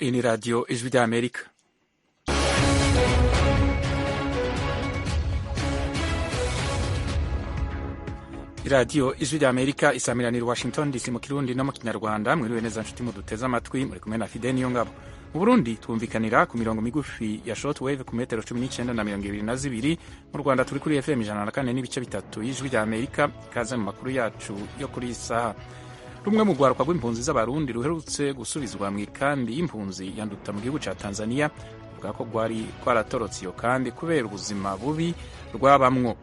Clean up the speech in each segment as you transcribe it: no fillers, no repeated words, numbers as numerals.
Iyi ni radiyo ijwi ry'Amerika. Iradiyo ijwi ry'Amerika isamiranira Washington DC mu Kirundi no mu Kinyarwanda. Mwiriwe neza nshuti muduteze amatwi, muri kumwe na Fidel Niyongabo. Mu Burundi twumvikanira ku mirongo migufi ya shortwave ku metero 19 na 22. Mu Rwanda turi kuri FM 104 n'ibice bitatu y'ijwi ry'Amerika. Kaze mu makuru yacu yo kuri isaha. Rumwe mu rwaruka rw'impunzi z'abarundi ruherutse gusubizwa mu ikambi y'impunzi yanduta mu gihugu ca Tanzania, ruvuga ko rwari rwaratorotse iyo kandi kubera ubuzima bubi rwabamwo.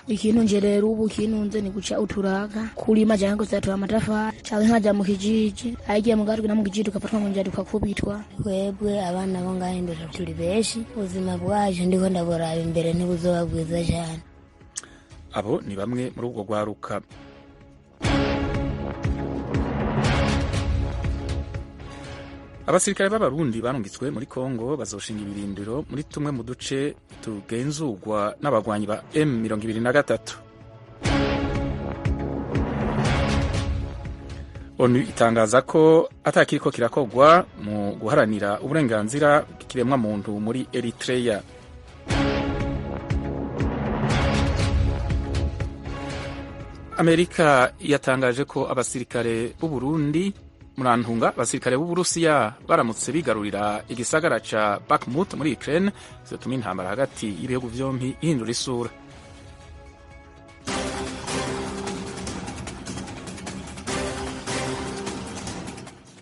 Ikintu nje rero ubu kinunze ni guca uturaga kulima jango zatora amatafari cyangwa nkaja mu kijiji agiye mu garwe na mu kijiji ukafatwa ngo njya dukakubitwa. Webwe abana bo ngahe ndora turi beshi, ubuzima bwaje ndiko ndabora imbere ntibuzoba bwiza cyane. Abo ni bamwe muri ubwo rwaruka. Abasirikare b'abarundi barungitswe muri Kongo bazoshinga ibirindiro muri tumwe mu duce tugenzurwa n'abagwanyi ba M23. ONU itangaza ko atakiriko kirakogwa mu guharanira uburenganzira bw'ikiremwa muntu muri Eritrea. Amerika yatangaje ko abasirikare b'u Burundi murantunga abasirikare b'Uburusiya baramutse bigarurira igisagara ca Bakhmut muri Ukraine zituma intambara hagati y'ibihugu vyompi ihindura isura.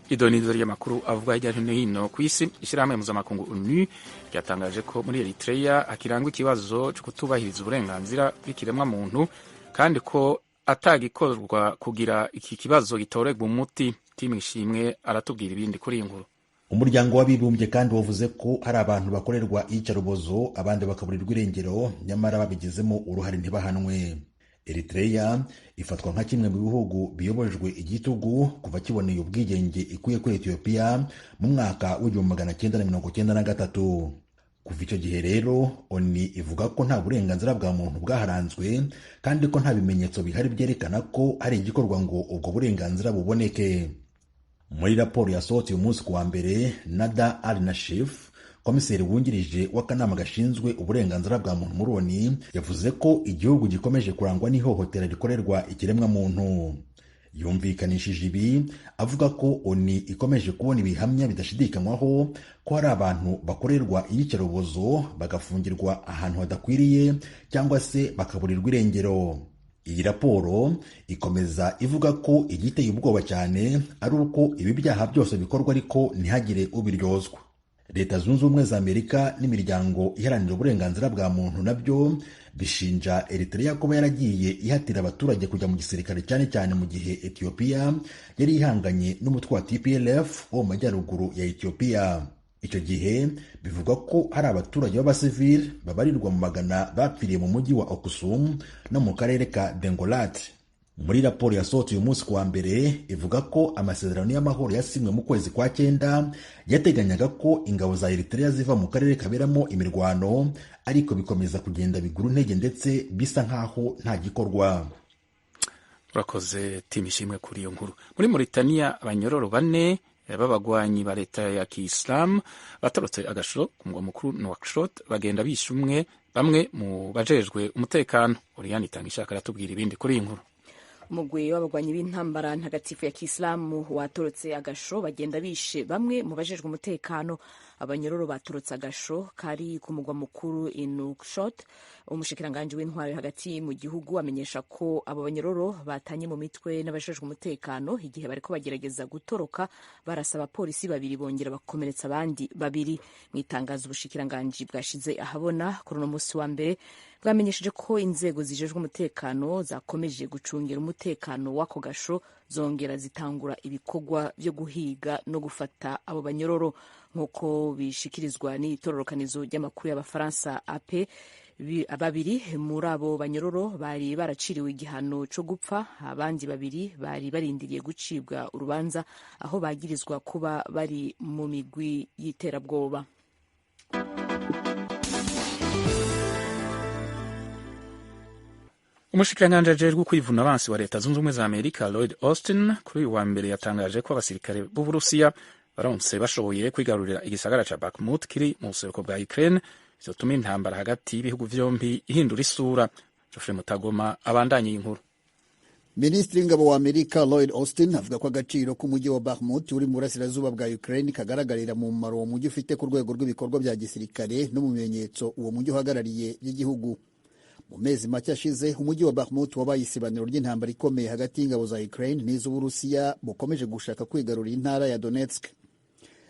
Idonizo ry'amakuru avuga hirya no hino ku isi. Ishirahamwe mpuzamakungu ONU ryatangaje ko muri Eritrea hakirangwa ikibazo cyo kutubahiriza uburenganzira bw'ikiremwa muntu kandi ko atagikorwa kugira iki kibazo gitoregwa umuti. Timu Ishimwe aratubwira ibindi kuri inkuru. Umuryango w'abibumbye kandi wavuze ko hari abantu bakorerwa iyicarubozo abandi bakaburirwa irengero nyamara babigizemo uruhare ntibahanwe. Eritrea ifatwa nka kimwe mu bihugu biyobojwe igitugu kuva kiboneye ubwigenge ikuye kuri Ethiopia mu mwaka w'1993. Kuva icyo gihe rero ONU ivuga ko nta burenganzira bwa muntu bwaharanzwe kandi ko nta bimenyetso bihari byerekana ko hari igikorwa ngo ubwo burenganzira buboneke. Muri raporo yasohotse uyu munsi kuwa mbere, Nada Al-Nashif, komiseri wungirije w'akanama gashinzwe uburenganzira bwa muntu muri ONU, yavuze ko igihugu gikomeje kurangwa n'ihohotera rikorerwa ikiremwa muntu. Yumvikanishije ibi avuga ko ONU ikomeje kubona ibihamya bidashidikanywaho ko hari abantu bakorerwa iyicarubozo bagafungirwa ahantu hadakwiriye cyangwa se bakaburirwa irengero. Iyi raporo ikomeza ivuga ko igiteye ubwoba cyane ari uko ibi byaha byose bikorwa ariko ntihagire ubiryozwa. Leta Zunze Ubumwe za Amerika n'imiryango iharanira uburenganzira bwa muntu nabyo bishinja Eritrea kuba yaragiye ihatira abaturage kujya mu gisirikare cyane cyane mu gihe Ethiopia yari ihanganye n'umutwe wa TPLF wo mu majyaruguru ya Ethiopia. Icyo gihe bivugwa ko hari abaturage b'abasivili babarirwa mu magana bapfiriye mu mujyi wa Okusum no mu karere ka Dengolat. Muri raporo yasohotse uyu munsi kuwa mbere ivuga ko amasezerano y'amahoro yasinywe mu kwezi kwa 9 yateganyaga ko ingabo za Eritrea ziva mu karere kaberamo imirwano, ariko bikomeza kugenda bigura intege ndetse bisa nkaho nta gikorwa. Urakoze Timu Ishimwe kuri iyo nkuru. Muri Mauritania abanyororo 4 b'abagwanyi ba leta ya Kiislamu batorotse agasho ku mugwa mukuru Nouakchott bagenda bishe bamwe mu bajejwe umutekano. Oriane Itangishaka aratubwira ibindi kuri iyi nkuru. Umugwi w'abagwanyi b'intambara ntagatifu ya Kiislamu watorotse agasho bagenda bishe bamwe mu bajejwe umutekano. Abanyororo batorotse agasho kari ku mugwa mukuru Nouakchott. Umushikiranganje w'intwaro hagati mu gihugu amenyesha ko abo banyororo batanye mu mitwe n'abajejwe umutekano igihe bariko bagerageza gutoroka barasaba polisi babiri bongera bakomeretsa abandi babiri. Mu itangazo ubushikiranganje bwashize ahabona kuri no musi wa mbere bwamenyesheje ko inzego zijejwe umutekano zakomeje gucungira umutekano w'ako gasho zongera zitangura ibikorwa byo guhiga no gufata abo banyororo nk'uko bishikirizwa n'itororokanizo ry'amakuru y'abafaransa AP. Babiri muri abo banyororo bari baraciriwe igihano cyo gupfa, abandi babiri bari barindiriye gucibwa urubanza aho bagirizwa kuba bari mu migwi y'iterabwoba. Umushikiranganji ajejwe kwivuna abansi wa Leta Zunze Ubumwe za Amerika Lloyd Austin kuri uyu wa mbere yatangaje ko abasirikare b'Uburusiya baronse bashoboye kwigarurira igisagara ca Bakhmut kiri mu buseruko bwa Ukraine bizotuma intambara hagati y'ibihugu vyombi ihindura isura. Geoffrey Mutagoma abandanye inkuru. Minisitiri w'ingabo wa Amerika Lloyd Austin avuga ko agaciro k'umujyi wa Bakhmut uri mu burasirazuba bwa Ukraine kagaragarira mu mumaro uwo mujyi ufite ku rwego rw'ibikorwa bya gisirikare no mu bimenyetso uwo mujyi uhagarariye by'igihugu. Mu mezi make ashize umujyi wa Bakhmut wabaye isibaniro ry'intambara ikomeye hagati y'ingabo za Ukraine n'iz'Uburusiya bukomeje gushaka kwigarurira intara ya Donetsk.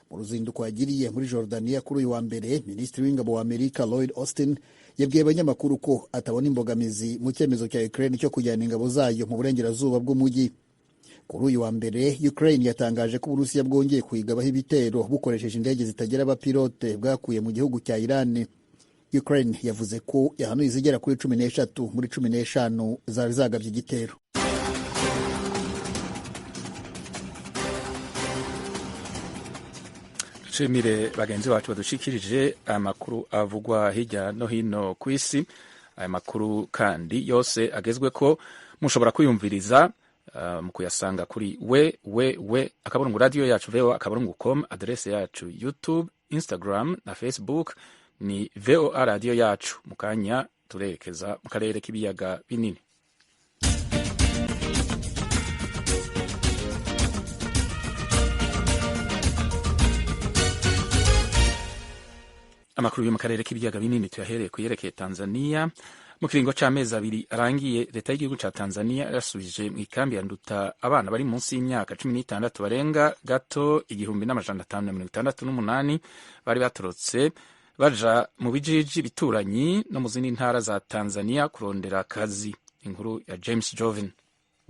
Mu ruzinduko yagiriye muri Jordania kuri uyu wa mbere, Minisitiri w'ingabo wa Amerika Lloyd Austin yabwiye abanyamakuru ko atabona imbogamizi mu cyemezo cya Ukraine cyo kujyana ingabo zayo mu burengerazuba bw'umujyi. Kuri uyu wa mbere, Ukraine yatangaje ko Uburusiya bwongeye kuyigabaho ibitero bukoresheje indege zitagira abapilote bwakuye mu gihugu cya Iran. Ukraine yavuze ko yahanuye izigera kuri 13 muri 15 zari zagabye igitero. Shimire bagenzi bacu badushikirije amakuru avugwa hirya no hino ku isi. Aya makuru kandi yose agezwe ko mushobora kuyumviriza mu kuyasanga kuri akaburungu radio yacu voa.com, adresse yacu YouTube, Instagram na Facebook ni VOA radio yacu. Mukanya turerekeza mu karere k'ibiyaga binini. Amakuru yo mu karere k'ibiyaga binini tuyahereye kuyerekeye Tanzania. Mu kiringo c'amezi abiri arangiye, leta y'igihugu ca Tanzania yarasubije mu ikambi ya Nduta abana bari munsi y'imyaka 16 barenga gato 1568 bari batorotse baja mu bijiji bituranyi no mu zindi ntara za Tanzania kurondera akazi. Inkuru ya James Joven.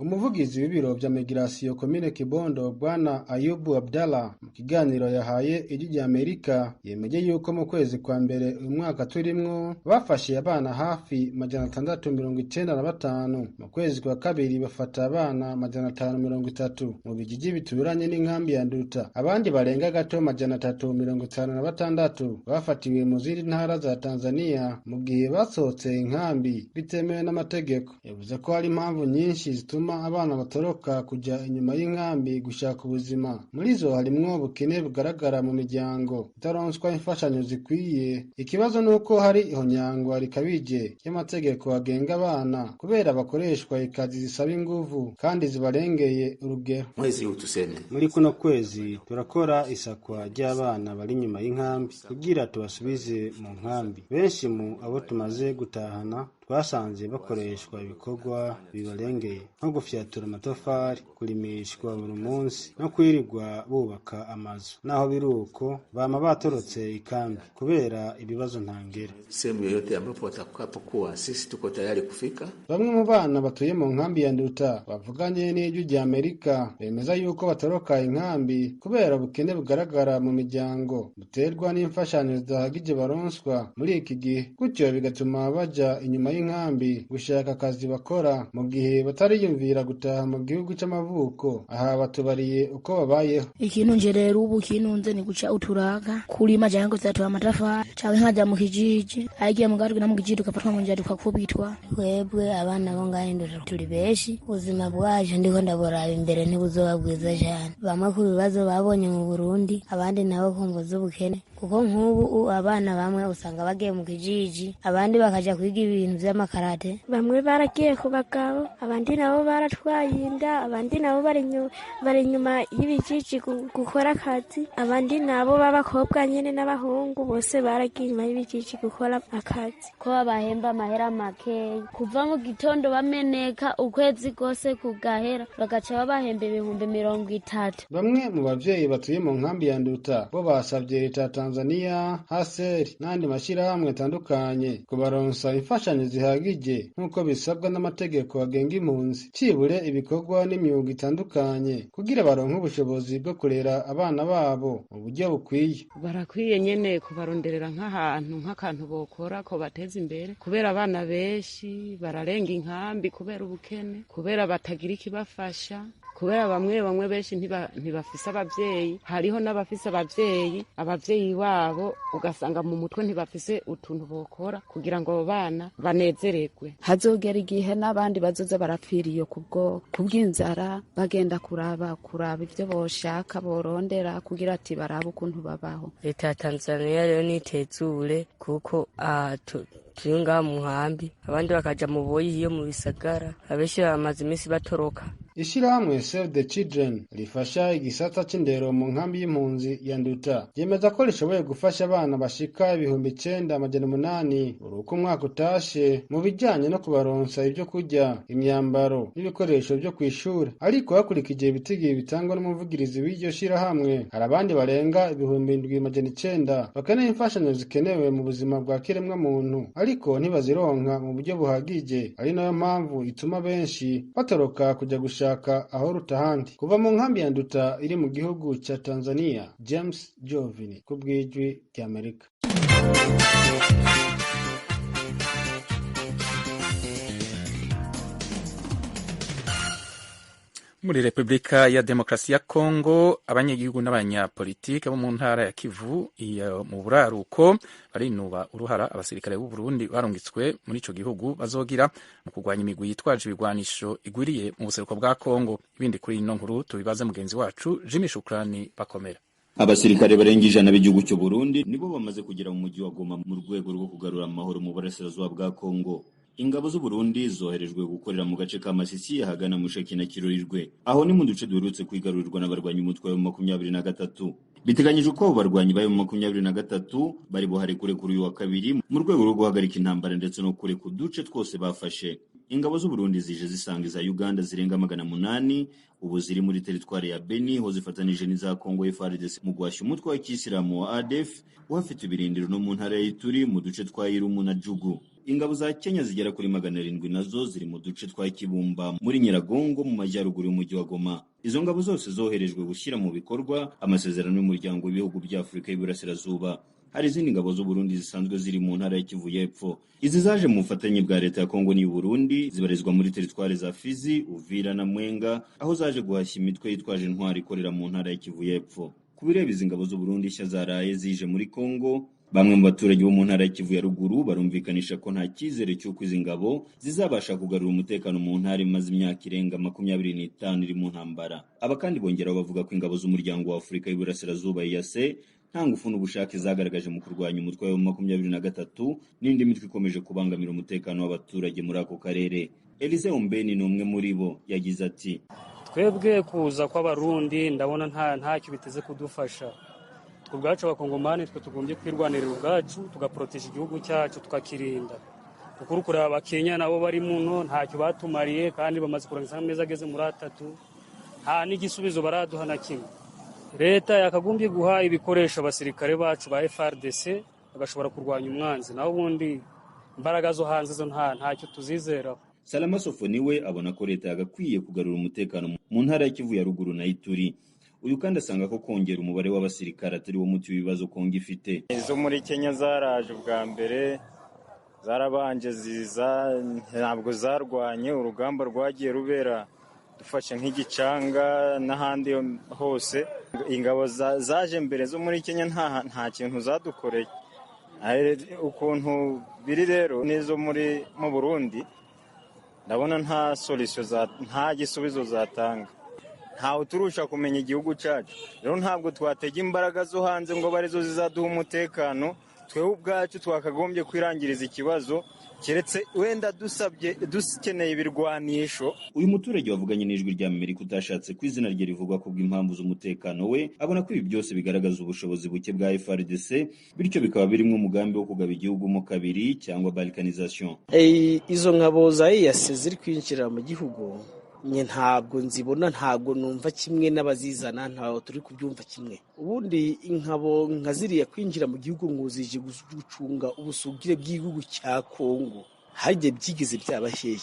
Umuvugizi w'ibiro vya migration komine Kibondo Bwana Ayubu Abdallah mu kiganiro yahaye Ijwi rya Amerika yemeje yuko mu kwezi kwa mbere uyu mwaka turimwo bafashe abana hafi 695, mu kwezi kwa kabiri bafata abana 530 mu bijiji bituranye n'inkambi ya Nduta. Abandi barenga gato 356 bafatiwe mu zindi ntara za Tanzania mu gihe basohotse inkambi bitemewe n'amategeko. Yavuze ko hari impamvu nyinshi zituma abana batoroka kuja inyuma y'inkambi gushaka ubuzima. Muri zo harimwo ubukene bugaragara mu miryango itaronswa imfashanyo zikwiye. Ikibazo nuko hari ihonyangwa rikabije y'amategeko agenga abana kubera bakoreshwa ikazi zisaba inguvu kandi zibarengeye urugero. Mwezi utuseme muri kuno kwezi turakora isakwa ry'abana bari inyuma y'inkambi kugira tubasubize mu nkambi. Benshi mu abo tumaze gutahana twasanze bakoreshwa ibikorwa bibarengeye nko gufyatura amatafari, kurimishwa buri munsi no kwirirwa bubaka amazu. Naho biruko bama batorotse ikambi kubera ibibazo ntangere. Sehemu yoyote ambapo watakapokuwa sisi tuko tayari kufika. Bamwe mu bana batuye mu nkambi ya Nduta bavuganye n'Ijwi rya Amerika bemeza yuko batoroka inkambi kubera ubukene bugaragara mu miryango buterwa n'imfashanyo zidahagije baronswa muri iki gihe, gutyo bigatuma baja inyuma y'inkambi gushaka akazi bakora mu gihe batariyumvira gutaha mu gihugu c'amavuko. Aha batubariye uko babayeho. Ikintu nje rero ubu kinunze ni guca uturaga kulima jango zatu amatafari cawe nkaja mu kijiji agiye mu garuka na mu kijiji tukafatwa mu njari tukakubitwa. Webwe abana bo ngahindura turi beshi, ubuzima bwaje ndiko ndaboraba imbere ntibuzoba bwiza cyane. Bamwe ku bibazo babonye mu Burundi, abandi nabo kumvuza ubukene kuko nk'ubu abana bamwe usanga bagiye mu kijiji, abandi bakaja kwiga ibintu vy'amakarate. Bamwe baragiye ku bagabo, abandi nabo baratwaye inda, abandi nabo bari inyuma y'ibijiji gukora akazi, abandi nabo b'abakobwa nyene n'abahungu bose baragiye inyuma y'ibijiji gukora akazi ko babahemba amahera make. Kuva mu gitondo bameneka ukwezi gose kugahera bagaca babahemba 30. Bamwe mu bavyeyi batuye mu nkambi ya Nduta bo basavye leta Tanzania, Haseri n'andi mashirahamwe atandukanye kubaronsa imfashanyo zihagije nk'uko bisabwa n'amategeko agenga impunzi, cibure ibikorwa n'imyuga itandukanye kugira baronke ubushobozi bwo kurera abana babo mu buryo bukwiye. Barakwiye nyene kubaronderera nk'akantu bokora ko bateza imbere kubera abana benshi bararenga inkambi kubera ubukene, kubera batagira ikibafasha, kubera bamwe benshi ntibafise abavyeyi, hariho n'abafise abavyeyi babo ugasanga mu mutwe ntibafise utuntu bokora kugira ngo abo bana banezererwe. Hazogera igihe n'abandi bazoza barapfira iyo kubw'inzara bagenda kuraba ivyo boshaka borondera kugira ati baraba ukuntu babaho. Leta ya Tanzania rero nitezure kuko turi ngaha mu nkambi, abandi bakaja mu boyi iyo mu bisagara, abenshi bamaze iminsi batoroka. Ishirahamwe Save the Children rifasha igisata c'indero mu nkambi y'impunzi ya Nduta ryemeza ko rishoboye gufasha abana bashika 9,800 uko umwaka utashe mu bijanye no kubaronsa ibyo kurya, imyambaro n'ibikoresho byo kwishura. Ariko hakurikije ibitigiri bitangwa n'umuvugirizi w'iryo shirahamwe, hari abandi barenga 7,900 bakeneye imfashanyo zikenewe mu buzima bwa kiremwa muntu, ariko ntibazironka mu buryo buhagije. Ari nayo mpamvu ituma benshi batoroka kuja gushaka aho rutahandi. Kuva mu nkambi ya Nduta iri mu gihugu ca Tanzania, James Jovini ku bw'ijwi ry'Amerika. Muri Republika ya Demokarasi ya Kongo, abanyagihugu n'abanyapolitike bo mu ntara ya Kivu iyo mu buraruko barinuba uruhara abasirikare b'u Burundi barungitswe muri ico gihugu bazogira mu kurwanya imigwi yitwaje ibigwanisho igwiriye mu buseruko bwa Kongo. Ibindi kuri ino nkuru tubibaze mugenzi wacu Jimmy Shukrani Bakomera. Abasirikare barenga 100 b'igihugu cyo Burundi nibo bamaze kugera mu mujyi wa Goma mu rwego rwo kugarura amahoro mu burasirazuba bwa Kongo. Ingabo z'u Burundi zoherejwe gukorera mu gace ka Masisi hagana mu Sheki na Kirurirwe. Aho ni mu duce duherutse kwigarurirwa n'abarwanyi umutwe wa 23. Biteganyijwe ko barwanyi bayo 23 bari buhare kuri uyu wa kabiri mu rwego rwo guhagarika intambara ndetse no kure ku duce twose bafashe. Ingabo z'u Burundi zije zisangiza Uganda zirenga 800 ubu ziri muri teritwari ya Beni ho zifatanije n'iza Kongo FARDC mu gwashya umutwe wa Kisilamu wa ADF uhafite ibirindiro no mu ntara y'Ituri mu duce twa Irumu na Jugu. Ingabo za Kenya zigera kuri 700 nazo ziri mu duce twa Kibumba muri Nyiragongo mu majyaruguru y'umujyi wa Goma. Izo ngabo zose zoherejwe gushyira mu bikorwa amasezerano y'umuryango w'ibihugu bya Afurika y'Iburasirazuba. Hari izindi ngabo z'u Burundi zisanzwe ziri mu ntara ya Kivu y'Epfo. Izi zaje mu bufatanye bwa leta ya Kongo n'u Burundi zibarizwa muri teritwari za Fizi, Uvira na Mwenga aho zaje guhashya imitwe yitwaje intwari ikorera mu ntara ya Kivu y'Epfo. Kubireba izi ngabo z'u Burundi nshya zaraye zije muri Kongo, bamwe mu baturage bo mu ntara ya Kivu ya ruguru barumvikanisha ko nta cyizere cy'uko izi ngabo zizabasha kugarura umutekano mu ntara imaze imyaka irenga 25 iri mu ntambara. Aba kandi bongeraho bavuga ko ingabo z'umuryango wa Afurika y'Iburasirazuba EAC nta ngufu n'ubushake zagaragaje mu kurwanya umutwe wa 23 n'indi mitwe ikomeje kubangamira umutekano w'abaturage muri ako karere. Elise Ombeni ni umwe muri bo yagize ati: twebwe kuza kw'abarundi ndabona ntacyo biteze kudufasha. Ubwacu abakongomani twe tugombye kwirwanirira ubwacu tugaproteje igihugu cyacu tukakirinda. Ukuri kuri abakenya nabo bari muno ntacyo batumariye kandi bamaze kurangiza amezi ageze muri 3 nta n'igisubizo baraduha na kimwe. Leta yakagombye guha ibikoresho abasirikare bacu ba FARDC bagashobora kurwanya umwanzi, naho ubundi imbaraga zo hanze zo ntacyo tuzizeraho. Salama Sofoni we abona ko leta yagakwiye kugarura umutekano mu ntara ya Kivu ya ruguru na Ituri. Uyu kandi asanga ko kongera umubare w'abasirikare atari wo muti w'ibibazo Kongo ifite. Izo muri Kenya zaraje ubwa mbere zarabanje ziza ntabwo zarwanye, urugamba rwagiye rubera dufashe nk'igicanga n'ahandi hose. Ingabo zaje mbere zo muri Kenya nta kintu zadukoreye. Ukuntu biri rero nizo mu Burundi ndabona nta solution nta gisubizo zatanga. Ntawe turusha kumenya igihugu cyacu, rero ntabwo twatega imbaraga zo hanze ngo barizo zizaduha umutekano. Twewe ubwacu twakagombye kwirangiriza ikibazo keretse wenda dukeneye ibirwanisho. Uyu muturage wavuganye n'ijwi rya Amerika utashatse ko izina rye rivugwa ku bw'impamvu z'umutekano we abona ko ibi byose bigaragaza ubushobozi buke bwa FARDC, bityo bikaba birimo umugambi wo kugaba igihugu mo kabiri cyangwa balkanization. Izo ngabo za EAC ziri kwinjira mu gihugu nye ntabwo nzibona, ntabwo numva kimwe n'abazizana, ntaho turi kubyumva kimwe. Ubundi inkabo nka ziriya kwinjira mu gihugu ngo zije gucunga ubusugire bw'igihugu cya Kongo harye byigeze byabaheye.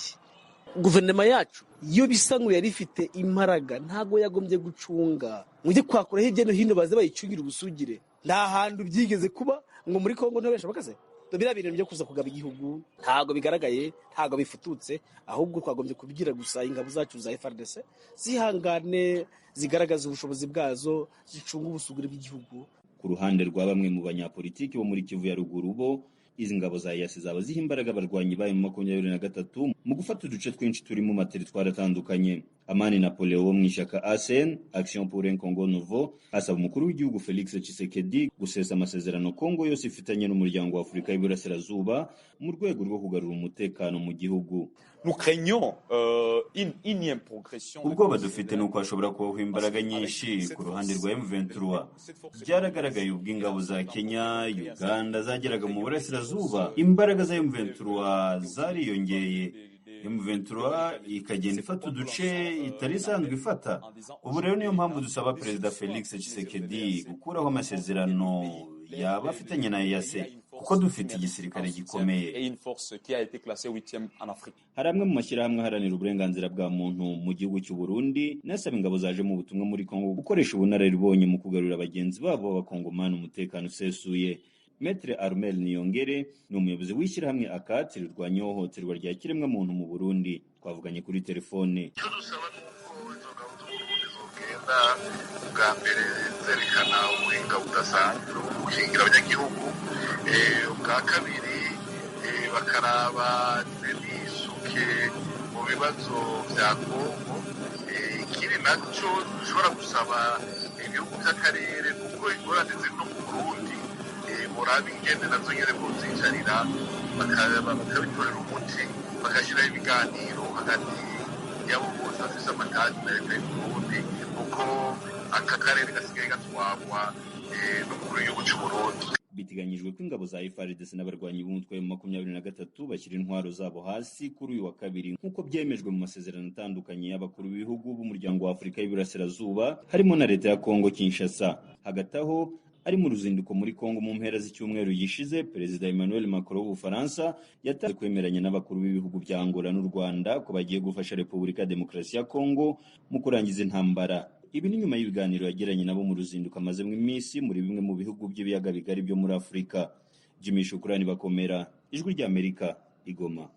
Guverinoma yacu iyo bisa ngo yari ifite imbaraga ntago yagombye gucunga mujye kwakura hirya no hino baze bayicungira ubusugire. Nta hantu byigeze kuba ngo muri Kongo ntobesha bakaze biriya bintu byo kuza kugaba igihugu ntabwo bigaragaye, ntabwo bifututse, ahubwo twagombye kubigira gusa ingabo zacu za FARDC zihangane, zigaragaza ubushobozi bwazo, zicunga ubusugire bw'igihugu. Ku ruhande rwa bamwe mu banyapolitiki bo muri Kivu ya ruguru bo izi ngabo za EAC zaba ziha imbaraga abarwanyi bayo mu 23 mu gufata uduce twinshi turi mu materitwari atandukanye. Amani Napoleon wo mu ishyaka ACN Action pour un Congo Nouveau asaba umukuru w'igihugu Felix Tshisekedi gusesa amasezerano Kongo yose ifitanye n'umuryango wa Afurika y'Iburasirazuba mu rwego rwo kugarura umutekano mu gihugu. Ubwoba dufite nuko hashobora kubaho imbaraga nyinshi ku ruhande rwa M23. Byaragaragaye ubwo ingabo za Kenya, Uganda zageraga mu burasirazuba, imbaraga za M23 zariyongeye. M23 ikagenda ifata uduce itari isanzwe ifata. Ubu rero niyo mpamvu dusaba Perezida Felix Tshisekedi gukuraho amasezerano yaba afitanye na EAC, kuko dufite igisirikare gikomeye. Hari amwe mu mashyirahamwe aharanira uburenganzira bwa muntu mu gihugu cy'u Burundi nasaba ingabo zaje mu butumwa muri Kongo gukoresha ubunararibonye mu kugarurira bagenzi babo b'abakongomani umutekano usesuye. Maître Armel Niyongere ni umuyobozi w'ishyirahamwe ACAT rirwanya ihohoterwa rya kiremwamuntu mu Burundi. Twavuganye kuri telefone. Bwa mbere zerekana ubuhinga budasanzwe gukingira abanyagihugu, ubwa kabiri bakaraba n'isuke mu bibazo bya Kongo. Ikindi nacyo dushobora gusaba ibihugu by'akarere kuko ingorane ziri no mu Burundi murabi ingende nazo nyene kuzicarira bakabitorera umuti, bagashyiraho ibiganiro hagati y'abo bose bafise amatati na leta y'u Burundi, kuko aka karere gasigaye gatwarwa n'umukuru w'igihugu cy'u Burundi. Biteganyijwe ko ingabo za FARDC n'abarwanyi b'umutwe wa 23 bashyira intwaro zabo hasi kuri uyu wa kabiri nk'uko byemejwe mu masezerano atandukanye y'abakuru b'ibihugu b'umuryango wa Afurika y'Iburasirazuba harimo na leta ya Kongo Kinshasa. Hagati aho ari mu ruzinduko muri Kongo mu mpera z'icyumweru gishize, Perezida Emmanuel Macron w'Ubufaransa yatanze kwemeranya n'abakuru b'ibihugu bya Angola n'u Rwanda ko bagiye gufasha Repubulika ya Demokarasi ya Kongo mu kurangiza intambara. Ibi ni nyuma y'ibiganiro yagiranye nabo mu ruzinduko amazemo iminsi muri bimwe mu bihugu by'ibiyaga bigari byo muri Afurika. Jimmy Shukrani Bakomera, Ijwi ry'Amerika, Igoma.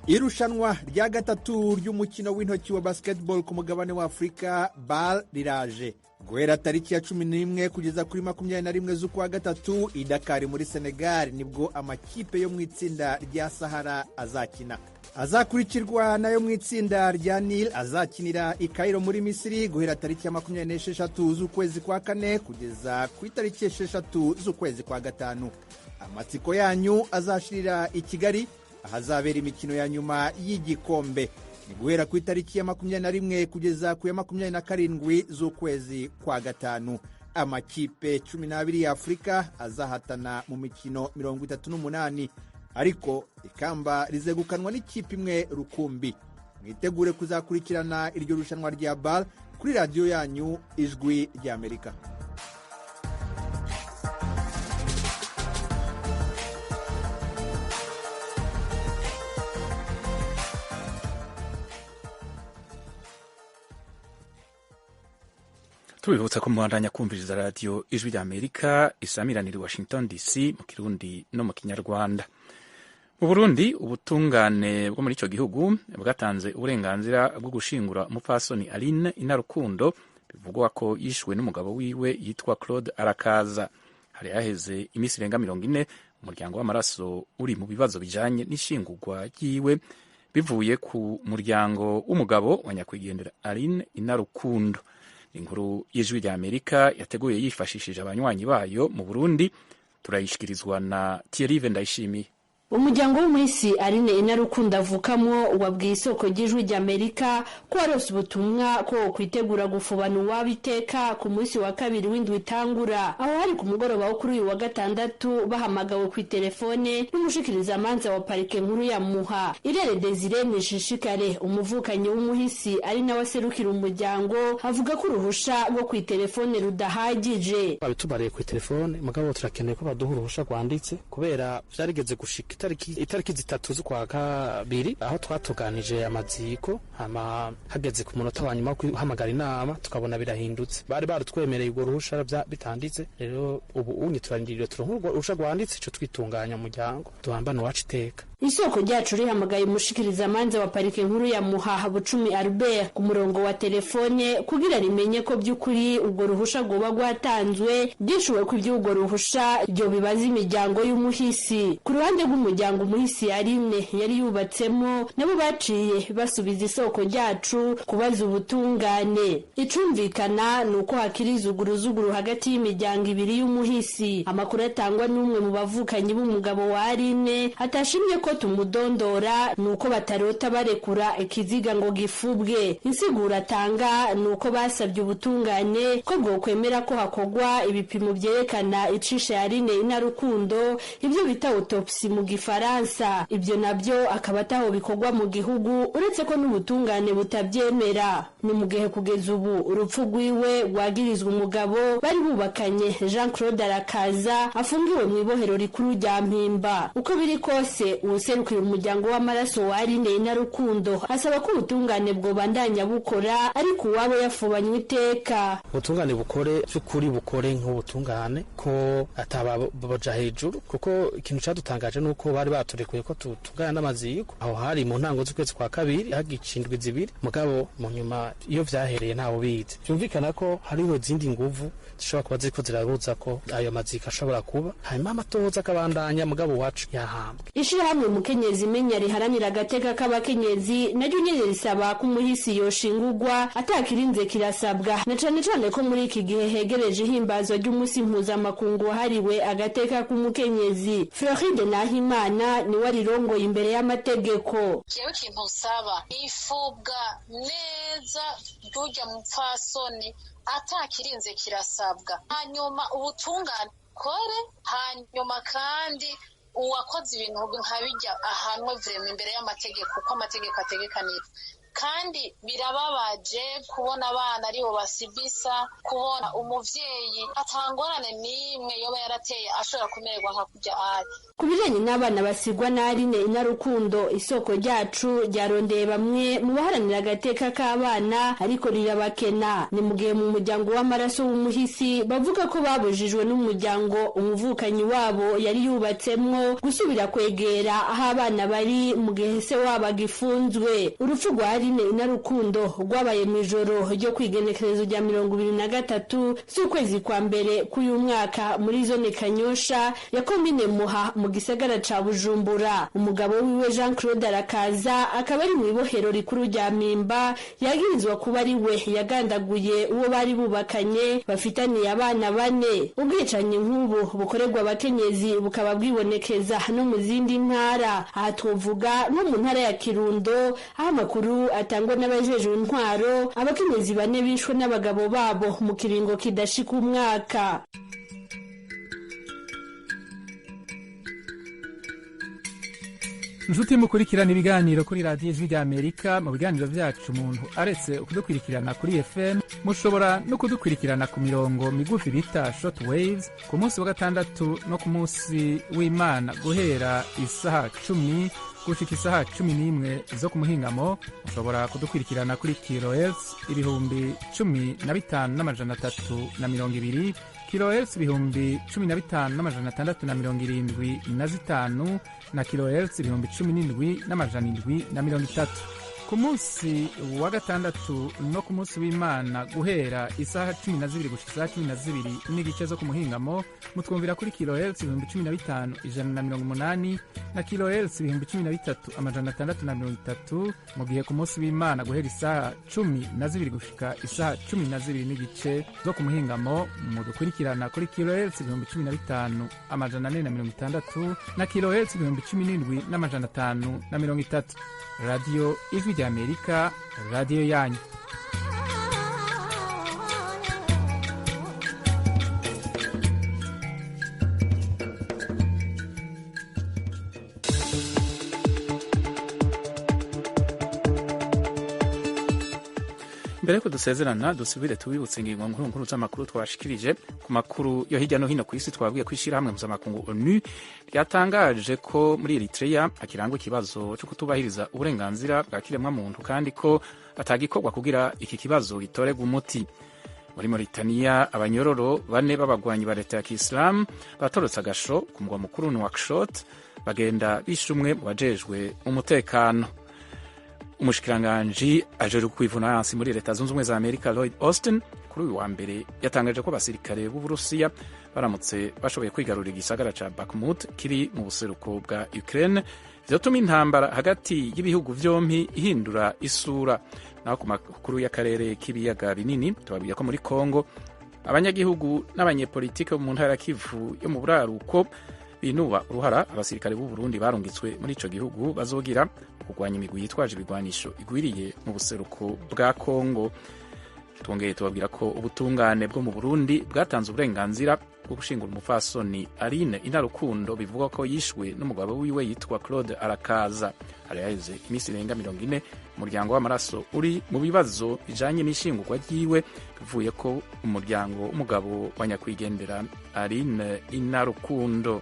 Irushanwa rya gatatu ry'umukino w'intoki wa basketball ku mugabane wa Afurika BAL riraje. Guhera tariki ya 11 kugeza kuri 21 z'ukwa gatatu i Dakar muri Senegal nibwo amakipe yo mu itsinda rya Sahara azakina. Azakurikirwa nayo mu itsinda rya Nil azakinira i Cairo muri Misiri guhera tariki ya 26 z'ukwezi kwa kane kugeza ku itariki 6 z'ukwezi kwa gatanu. Amatsiko yanyu azashirira i Kigali ahazabera imikino ya nyuma y'igikombe. Ni guhera ku itariki ya 21 kugeza ku ya 27 z'ukwezi kwa gatanu. Amakipe 12 ya Afurika azahatana mu mikino 38, ariko ikamba rizegukanwa n'ikipe imwe rukumbi. Mwitegure kuzakurikirana iryo rushanwa rya BAL kuri radio yanyu Ijwi ry'Amerika. Tubibutsa ko muhandanya kumviriza radio Ijwi ry'Amerika isamiranira Washington DC mu Kirundi no mu Kinyarwanda. Mu Burundi ubutungane bwo muri ico gihugu bwatanze uburenganzira bwo gushingura umupfasoni Aline Inarukundo bivugwa ko yishwe n'umugabo wiwe yitwa Claude Arakaza. Hari yaheze imisi irenga 40 umuryango w'amaraso uri mu bibazo bijanye n'ishingurwa ryiwe bivuye ku muryango w'umugabo wa nyakwigendera Aline Inarukundo. Inkuru y'Ijwi ry'Amerika yateguye yifashishije abanywanyi bayo mu Burundi turayishikirizwa na Thierry Vendayishimiye. Umuryango w'umwisi Aline Inarukundo avukamwo wabwiye isoko ry'Ijwi ry'Amerika ko warose ubutumwa ko kwitegura gufubana uwabiteka ku munsi wa kabiri w'indwi itangura. Aho hari ku mugoroba wo kuri uyu wa gatandatu bahamagawe ku telefone n'umushikiriza amanza wa parike nkuru ya Muha. Irere Desire Nishishikare umuvukanyi w'umuhisi ari nawe aserukira umuryango avuga ko uruhusha rwo ku telefone rudahagije. Babitubariye ku telefone mugabo turakeneye ko baduha uruhusha rwanditse kubera vyarigeze gushika itariki 3 z'ukwa kabiri aho twatuganije amaziko hama hageze ku munota wa nyuma guhamagara inama tukabona birahindutse bari barutwemereye urwo ruhusha bitanditse rero ubu unyi turandiriye turonka urusha rwanditse ico twitunganya muryango duhambana wacu iteka. Isoko ryacu rihamagaye umushikiriza manza wa parike nkuru ya Muhaha Bucumi Albert ku murongo wa telefone kugira rimenye ko by'ukuri urwo ruhusha goba rwatanzwe byishuwe ku by'urwo ruhusha ryo bibaza imiryango y'umuhisi. Ku ruhande rw'umuryango umuhisi Aline yari yubatsemo nabo baciye basubiza isoko ryacu kubaza ubutungane. Icumvikana nuko hakiriza uguruzuguru hagati y'imiryango ibiri y'umuhisi. Amakuru atangwa n'umwe mu bavukanyi b'umugabo wa Aline atashimye ko tumudondora nuko batarota barekura ikiziga ngo gifubwe. Insigura atanga nuko basabye ubutungane ko bwo kwemera ko hakogwa ibipimo byerekana icisha yarine inarukundo ibyo bita autopsy mu gifaransa. Ibyo nabyo akaba ataho bikogwa mu gihugu uretse ko n'ubutungane butabyemera. Ni mu gihe kugeza ubu urupfu rwiwe rwagirizwa umugabo bari bubakanye Jean Claude Arakaza afungiwe mu ibohero rikuru rya Mpimba. Uko biri kose userukira umuryango w'amaraso wa Aline Inarukundo asaba ko ubutungane bwo bandanya bukora ariko uwabo yafubanywe iteka. Ubutungane bukore cyukuri bukore nk'ubutungane ko atababoja hejuru kuko ikintu cyadutangaje nuko bari baturekuye ko tutungana n'amaziko aho hari mu ntango z'ukwezi kwa kabiri hagicindwe zibiri mugabo mu nyuma iyo vyahereye ntawo bize. Byumvikana ko hariho izindi nguvu zishobora kuba ziko zirabuza ko ayo maziko ashobora kuba hanyuma amatohoza akabandanya mugabo wacu yahambwe. Ishirahamwe Mukenyezi imenya riharanira agateka k'abakenyezi naryo nyene risaba ko umuhisi yoshingurwa atakirinze kirasabwa na cane cane ko muri iki gihe hegereje ihimbazwa ry'umunsi mpuzamakungu wahariwe agateka k'umukenyezi. Floride Nahimana ni warirongoye imbere y'amategeko. Jewe ikintu usaba ifubwa neza ry'urya mupfasoni atakirinze kirasabwa hanyuma ubutungane kore hanyuma kandi uwakoze ibintu nka bijya ahanwe vrema imbere y'amategeko uko amategeko ategekanira. Kandi birababaje kubona abana aribo basibisa, kubona umuvyeyi atangorane n'imwe yoba yarateye ashobora kumererwa nka kujya ari. Ku bijanye n'abana basigwa na Aline Inarukundo, isoko ryacu ryarondeye bamwe mu baharanira agateka k'abana ariko rirabakena. Ni mu gihe mu muryango w'amaraso w'umuhisi bavuga ko babujijwe n'umuryango umuvukanyi wabo yari yubatsemwo gusubira kwegera aho abana bari mu gihe se wabo agifunzwe. Urupfu rwa Aline Inarukundo rwabaye mu ijoro ryo kwigenekerezo rya 23 z'ukwezi kwa mbere k'uyu mwaka muri zone Kanyosha ya komine Muha mu gisagara ca Bujumbura. Umugabo wiwe Jean Claude Arakaza akaba ari mu ibohero rikuru rya Mpimba yagirizwa kuba ari we yagandaguye uwo bari bubakanye bafitaniye abana 4. Ubwicanyi nk'ubu bukorerwa abakenyezi bukaba bwibonekeza no mu zindi ntara. Aha twovuga nko mu ntara ya Kirundo aho amakuru atangwa n'abajejwe intwaro abakenyezi 4 bishwe n'abagabo babo mu kiringo kidashika umwaka. Njuti mukurikirana ibiganiro kuri Radio Ijwi ry'Amerika. Mu biganiro vyacu umuntu aretse kudukurikirana kuri FM mushobora no kudukurikirana ku mirongo migufi bita short waves ku munsi wa gatandatu no ku munsi w'Imana guhera isaha 10 gushika isaha 11 zo ku muhingamo. Mushobora kudukurikirana kuri kilohertz 15,320 kilohertz 15,675 na kilohertz 17,730. Ku munsi wa gatandatu no ku munsi w'Imana guhera isaha 12 gushika isaha 12 n'igice zo ku muhingamo mutwumvira kuri kilohertz 15,180 na kilohertz 13,630. Mu gihe ku munsi w'Imana guhera isaha 12 gushika isaha 12 n'igice zo ku muhingamo mudukurikirana kuri kilohertz 15,460 na kilohertz 17,530. Radio Ijwi ry'Amerika, radio yanyu. mbere ko dusezerana dusubire tubibutse ingingo nkuru z'amakuru twashikirije ku makuru yo hirya no hino ku isi. Twabwiye ko ishyirahamwe mpuzamakungu ONU ryatangaje ko muri Eritrea hakirangwa ikibazo cyo kutubahiriza uburenganzira bwa kiremwamuntu kandi ko atagikorwa kugira iki kibazo gitorerwe umuti. Muri Mauritania abanyororo 4 b'abagwanyi ba leta ya Kiislamu batorotse agasho ku mugwa mukuru Nouakchott bagenda bishe umwe mu bajejwe umutekano. Umushikiranganji ajejwe kwivuna hasi muri leta zunze ubumwe za Amerika Lloyd Austin kuri uyu wa mbere yatangaje ko abasirikare b'Uburusiya baramutse bashoboye kwigarurira igisagara ca Bakhmut kiri mu buseruko bwa Ukraine vyotuma intambara hagati y'ibihugu vyompi ihindura isura. Naho ku makuru y'akarere k'ibiyaga binini tubabwiye ko muri Kongo abanyagihugu n'abanyepolitike bo mu ntara ya Kivu yo mu buraruko binuba uruhara abasirikare b'u Burundi barungitswe muri ico gihugu bazogira kurwanya imigwi yitwaje ibigwanisho igwiriye mu buseruko bwa Kongo. Twongeye tubabwira ko ubutungane bwo mu Burundi bwatanze uburenganzira bwo gushingura umupfasoni Aline Inarukundo bivugwa ko yishwe n'umugabo wiwe yitwa Claude Arakaza. Araheze imisi irenga 40 umuryango w'amaraso uri mu bibazo bijanye n'ishingurwa ryiwe bivuye ko umuryango w'umugabo wa nyakwigendera Aline Inarukundo.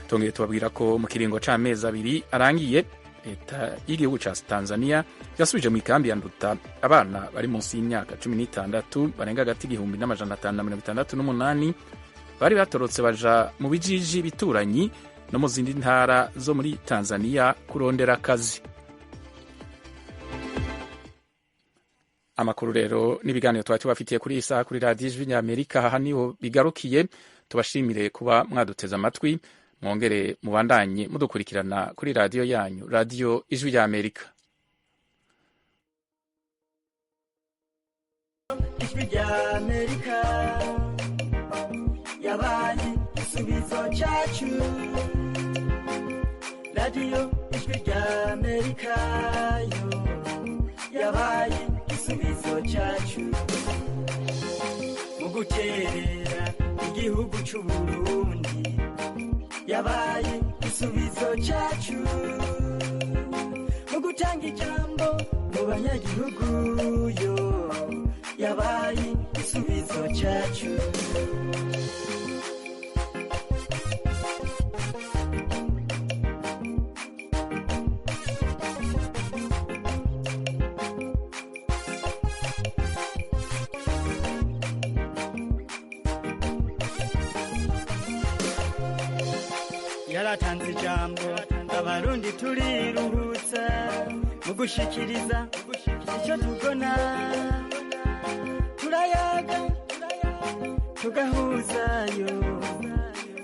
Tongeye tubabwira ko mu kiringo c'amezi 2 arangiye leta y'igihugu ca Tanzania yasubije mu ikambi ya Nduta abana bari munsi y'imyaka 16 barenga hagati y'igihumbi n'amajana 568 bari batorotse baja mu bijiji bituranyi no mu zindi ntara zo muri Tanzania kurondera akazi. Amakuru rero n'ibiganiro twari tubafitiye kuri isa kuri Radio Ijwi Amerika aha niho bigarukiye. Tubashimire kuba mwaduteza amatwi, mwongere mubandanye mudukurikirana kuri radio yanyu Radio Ijwi Amerika. Ijwi Amerika yabaye igisubizo cyacu. Radio Ijwi Amerika yo yabaye igisubizo cyacu mu guterera igihugu cy'u Burundi, yabaye igisubizo cyacu mu gutanga ijambo mu banyagihugu yo yabaye igisubizo cyacu. Yaratanze ijambo abarundi turiruhutsa mu gushikiriza icyo tubona, turayaga tugahuzayo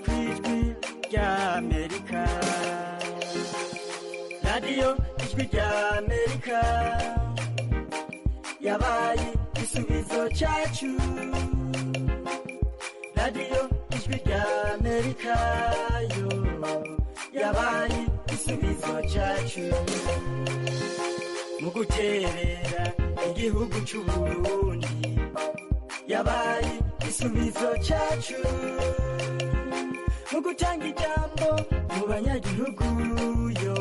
kw'Ijwi rya Amerika. Radio Ijwi rya Amerika yabaye igisubizo cyacu. Radio Ijwi rya Amerika yo yabaye igisubizo cyacu mu guterera igihugu cy'u Burundi, yabaye igisubizo cyacu mu gutanga ijambo mu banyagihugu yo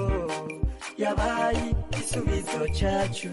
yabaye igisubizo cyacu.